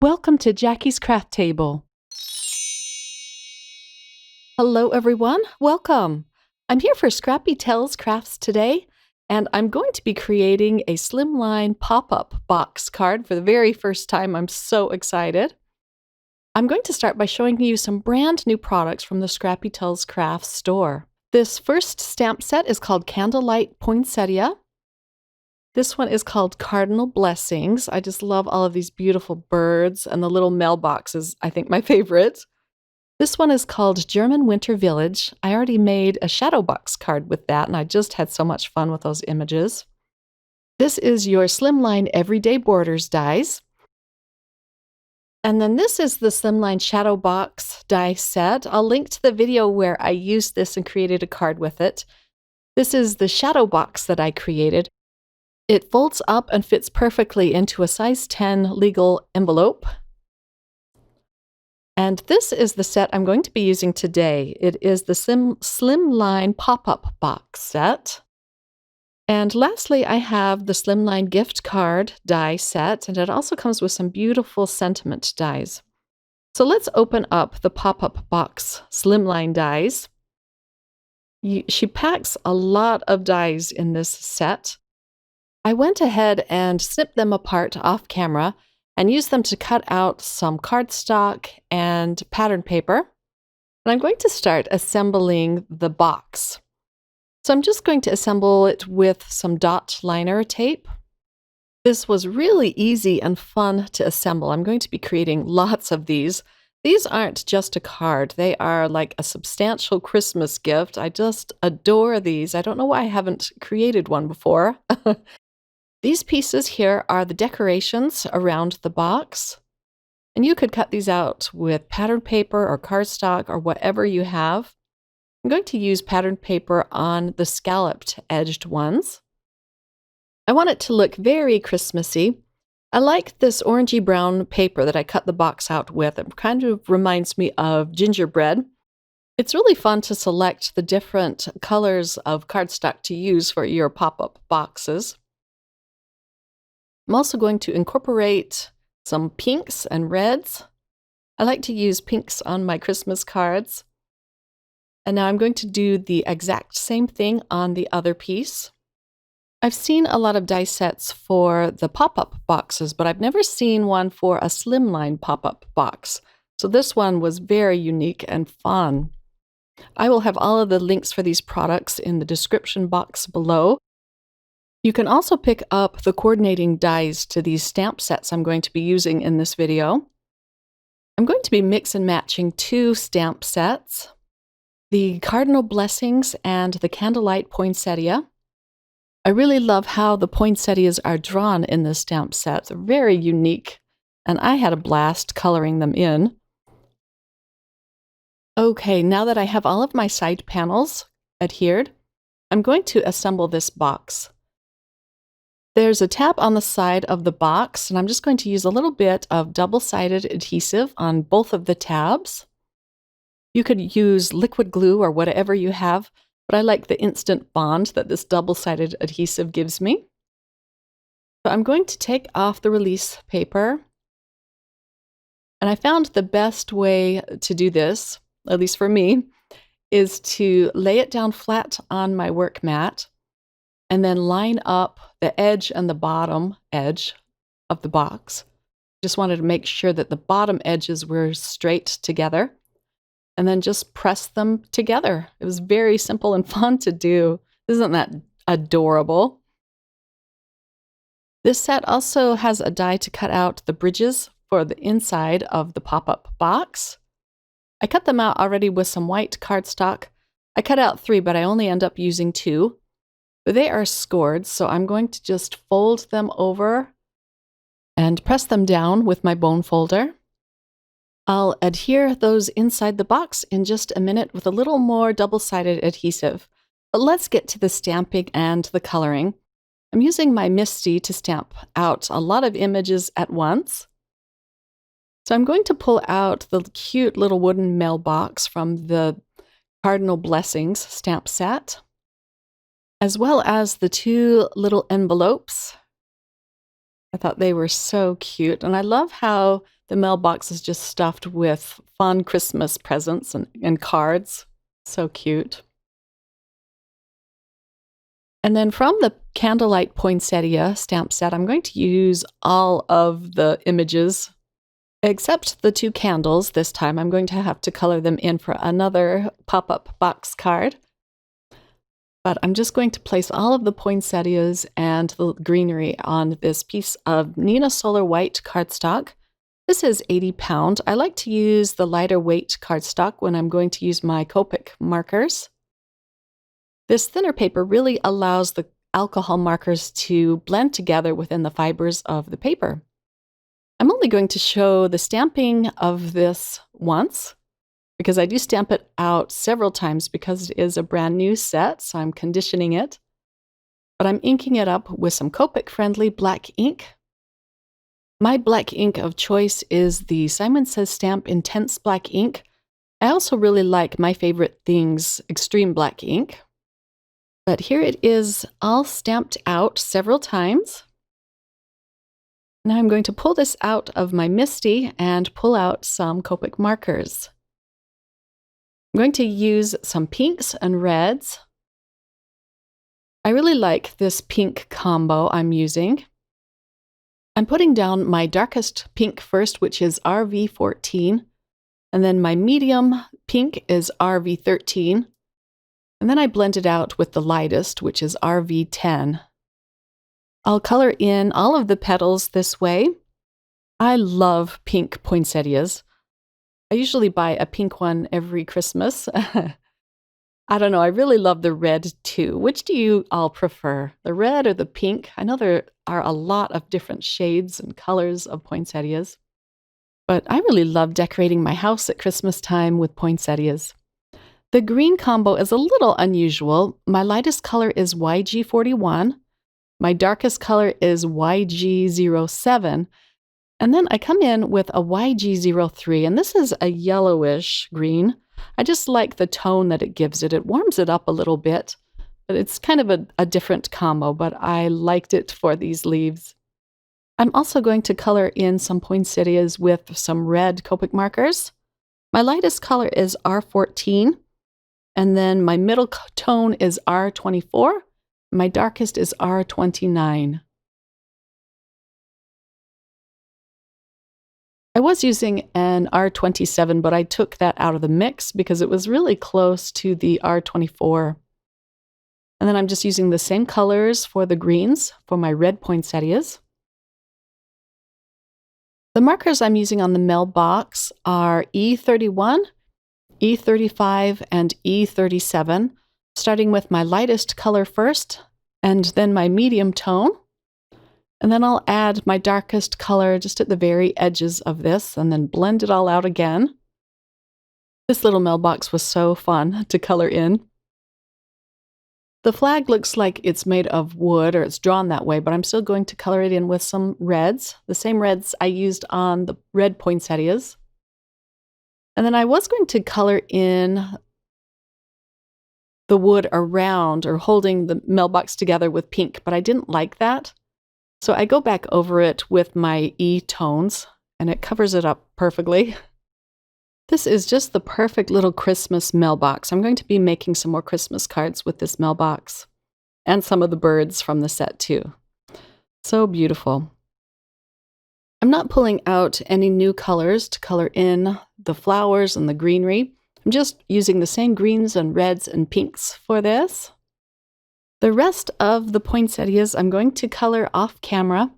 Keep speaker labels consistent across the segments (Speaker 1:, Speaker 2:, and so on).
Speaker 1: Welcome to Jackie's Craft Table. Hello everyone, welcome. I'm here for Scrappy Tails Crafts today, and I'm going to be creating a Slimline pop-up box card for the very first time. I'm so excited. I'm going to start by showing you some brand new products from the Scrappy Tails Crafts store. This first stamp set is called Candlelight Poinsettia. This one is called Cardinal Blessings. I just love all of these beautiful birds, and the little mailbox is, I think, my favorite. This one is called German Winter Village. I already made a shadow box card with that, and I just had so much fun with those images. This is your Slimline Everyday Borders dies. And then this is the Slimline Shadow Box die set. I'll link to the video where I used this and created a card with it. This is the shadow box that I created. It folds up and fits perfectly into a size 10 legal envelope. And this is the set I'm going to be using today. It is the Slimline pop-up box set. And lastly, I have the Slimline gift card die set, and it also comes with some beautiful sentiment dies. So let's open up the pop-up box Slimline dies. She packs a lot of dies in this set. I went ahead and snipped them apart off camera and used them to cut out some cardstock and pattern paper. And I'm going to start assembling the box. So I'm just going to assemble it with some dot liner tape. This was really easy and fun to assemble. I'm going to be creating lots of these. These aren't just a card. They are like a substantial Christmas gift. I just adore these. I don't know why I haven't created one before. These pieces here are the decorations around the box, and you could cut these out with pattern paper or cardstock or whatever you have. I'm going to use pattern paper on the scalloped edged ones. I want it to look very Christmassy. I like this orangey brown paper that I cut the box out with. It kind of reminds me of gingerbread. It's really fun to select the different colors of cardstock to use for your pop-up boxes. I'm also going to incorporate some pinks and reds. I like to use pinks on my Christmas cards. And now I'm going to do the exact same thing on the other piece. I've seen a lot of die sets for the pop-up boxes, but I've never seen one for a Slimline pop-up box. So this one was very unique and fun. I will have all of the links for these products in the description box below. You can also pick up the coordinating dies to these stamp sets I'm going to be using in this video. I'm going to be mix and matching two stamp sets, the Cardinal Blessings and the Candlelight Poinsettia. I really love how the poinsettias are drawn in this stamp set. They're very unique, and I had a blast coloring them in. Okay, now that I have all of my side panels adhered, I'm going to assemble this box. There's a tab on the side of the box, and I'm just going to use a little bit of double-sided adhesive on both of the tabs. You could use liquid glue or whatever you have, but I like the instant bond that this double-sided adhesive gives me. So I'm going to take off the release paper, and I found the best way to do this, at least for me, is to lay it down flat on my work mat and then line up the edge and the bottom edge of the box. Just wanted to make sure that the bottom edges were straight together, and then just press them together. It was very simple and fun to do. Isn't that adorable? This set also has a die to cut out the bridges for the inside of the pop-up box. I cut them out already with some white cardstock. I cut out 3, but I only end up using 2. They are scored, so I'm going to just fold them over and press them down with my bone folder. I'll adhere those inside the box in just a minute with a little more double-sided adhesive. But let's get to the stamping and the coloring. I'm using my Misty to stamp out a lot of images at once. So I'm going to pull out the cute little wooden mailbox from the Cardinal Blessings stamp set, as well as the 2 little envelopes I thought they were so cute, and I love how the mailbox is just stuffed with fun Christmas presents and cards. So cute. And then from the Candlelight Poinsettia stamp set, I'm going to use all of the images except the two candles this time. I'm going to have to color them in for another pop-up box card. But I'm just going to place all of the poinsettias and the greenery on this piece of Nina Solar White cardstock. This is 80 pound. I like to use the lighter weight cardstock when I'm going to use my Copic markers. This thinner paper really allows the alcohol markers to blend together within the fibers of the paper. I'm only going to show the stamping of this once, because I do stamp it out several times because it is a brand new set, so I'm conditioning it. But I'm inking it up with some Copic-friendly black ink. My black ink of choice is the Simon Says Stamp Intense Black Ink. I also really like My Favorite Things Extreme Black Ink. But here it is all stamped out several times. Now I'm going to pull this out of my MISTI and pull out some Copic markers. I'm going to use some pinks and reds. I really like this pink combo I'm using. I'm putting down my darkest pink first, which is RV14, and then my medium pink is RV13, and then I blend it out with the lightest, which is RV10. I'll color in all of the petals this way. I love pink poinsettias. I usually buy a pink one every Christmas. I don't know, I really love the red too. Which do you all prefer, the red or the pink? I know there are a lot of different shades and colors of poinsettias, but I really love decorating my house at Christmas time with poinsettias. The green combo is a little unusual. My lightest color is YG41. My darkest color is YG07. And then I come in with a YG03, and this is a yellowish green. I just like the tone that it gives it. It warms it up a little bit, but it's kind of a different combo, but I liked it for these leaves. I'm also going to color in some poinsettias with some red Copic markers. My lightest color is R14, and then my middle tone is R24. My darkest is R29. I was using an R27, but I took that out of the mix because it was really close to the R24. And then I'm just using the same colors for the greens for my red poinsettias. The markers I'm using on the mailbox are E31, E35, and E37, starting with my lightest color first, and then my medium tone. And then I'll add my darkest color just at the very edges of this and then blend it all out again. This little mailbox was so fun to color in. The flag looks like it's made of wood, or it's drawn that way, but I'm still going to color it in with some reds, the same reds I used on the red poinsettias. And then I was going to color in the wood around or holding the mailbox together with pink, but I didn't like that. So I go back over it with my E tones, and it covers it up perfectly. This is just the perfect little Christmas mailbox. I'm going to be making some more Christmas cards with this mailbox, and some of the birds from the set too. So beautiful. I'm not pulling out any new colors to color in the flowers and the greenery. I'm just using the same greens and reds and pinks for this. The rest of the poinsettias I'm going to color off camera,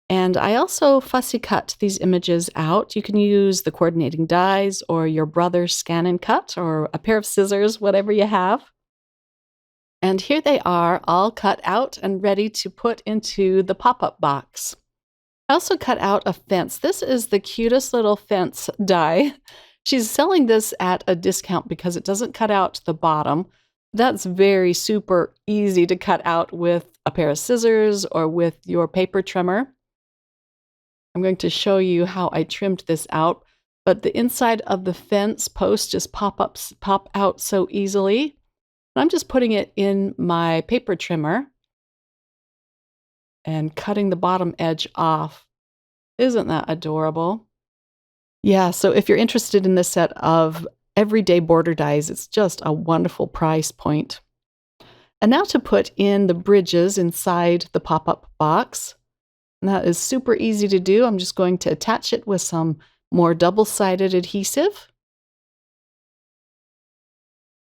Speaker 1: and I also fussy cut these images out. You can use the coordinating dies or your brother's scan and cut or a pair of scissors, whatever you have. And here they are, all cut out and ready to put into the pop-up box. I also cut out a fence. This is the cutest little fence die. She's selling this at a discount because it doesn't cut out the bottom. That's very super easy to cut out with a pair of scissors or with your paper trimmer. I'm going to show you how I trimmed this out, but the inside of the fence posts just pop out so easily. I'm just putting it in my paper trimmer. and cutting the bottom edge off. Isn't that adorable? Yeah, so if you're interested in this set of everyday border dies, it's just a wonderful price point. And now to put in the bridges inside the pop-up box. And that is super easy to do. I'm just going to attach it with some more double-sided adhesive.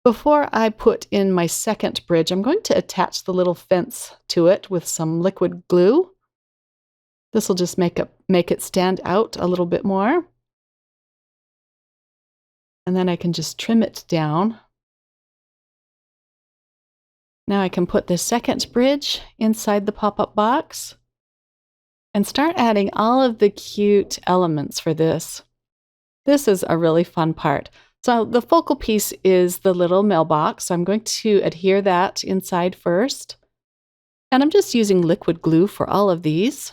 Speaker 1: Before I put in my second bridge, I'm going to attach the little fence to it with some liquid glue. This will just make it stand out a little bit more. And then I can just trim it down. Now I can put the second bridge inside the pop-up box and start adding all of the cute elements for this. This is a really fun part. So the focal piece is the little mailbox. So I'm going to adhere that inside first. And I'm just using liquid glue for all of these.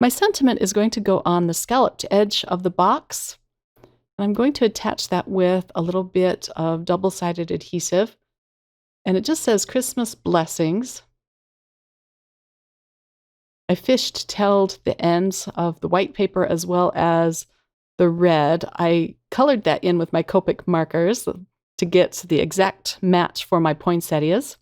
Speaker 1: My sentiment is going to go on the scalloped edge of the box. And I'm going to attach that with a little bit of double-sided adhesive. And it just says Christmas Blessings. I fish-tailed the ends of the white paper as well as the red. I colored that in with my Copic markers to get the exact match for my poinsettias.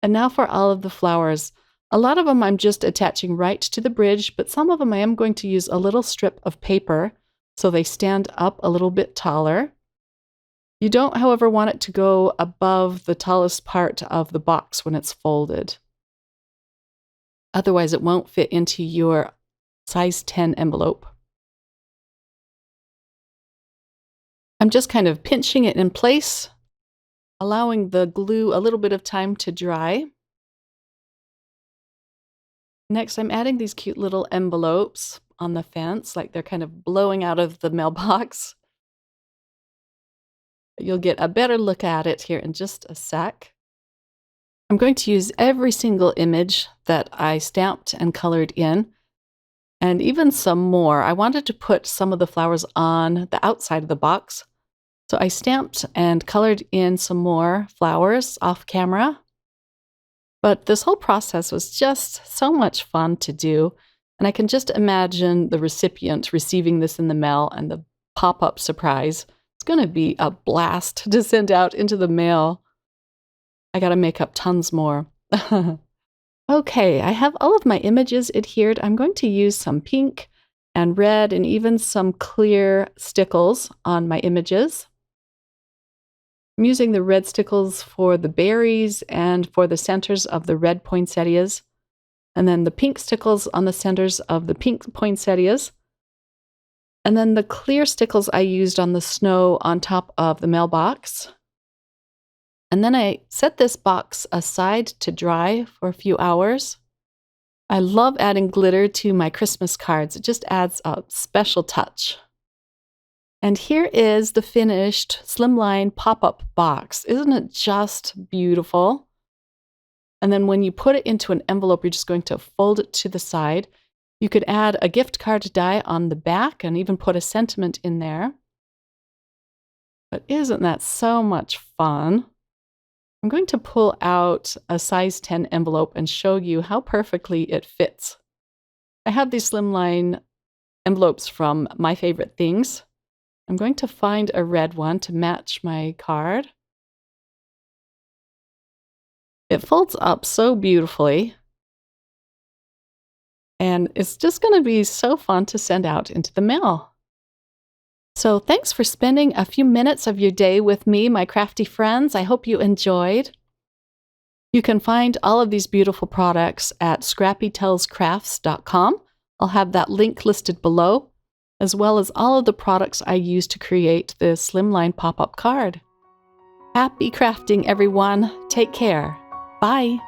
Speaker 1: And now for all of the flowers. A lot of them I'm just attaching right to the bridge, but some of them I am going to use a little strip of paper so they stand up a little bit taller. You don't, however, want it to go above the tallest part of the box when it's folded. Otherwise, it won't fit into your size 10 envelope. I'm just kind of pinching it in place, allowing the glue a little bit of time to dry. Next, I'm adding these cute little envelopes on the fence, like they're kind of blowing out of the mailbox. You'll get a better look at it here in just a sec. I'm going to use every single image that I stamped and colored in, and even some more. I wanted to put some of the flowers on the outside of the box, so I stamped and colored in some more flowers off camera. But this whole process was just so much fun to do, and I can just imagine the recipient receiving this in the mail and the pop-up surprise. It's going to be a blast to send out into the mail. I got to make up tons more. Okay, I have all of my images adhered. I'm going to use some pink and red and even some clear stickles on my images. I'm using the red stickles for the berries and for the centers of the red poinsettias, and then the pink stickles on the centers of the pink poinsettias. And then the clear stickles I used on the snow on top of the mailbox. And then I set this box aside to dry for a few hours. I love adding glitter to my Christmas cards. It just adds a special touch. And here is the finished Slimline pop-up box. Isn't it just beautiful? And then when you put it into an envelope, you're just going to fold it to the side. You could add a gift card die on the back and even put a sentiment in there. But isn't that so much fun? I'm going to pull out a size 10 envelope and show you how perfectly it fits. I have these Slimline envelopes from My Favorite Things. I'm going to find a red one to match my card. It folds up so beautifully. And it's just going to be so fun to send out into the mail. So thanks for spending a few minutes of your day with me, my crafty friends. I hope you enjoyed. You can find all of these beautiful products at scrappytailscrafts.com. I'll have that link listed below, as well as all of the products I used to create the Slimline pop-up card. Happy crafting, everyone. Take care. Bye.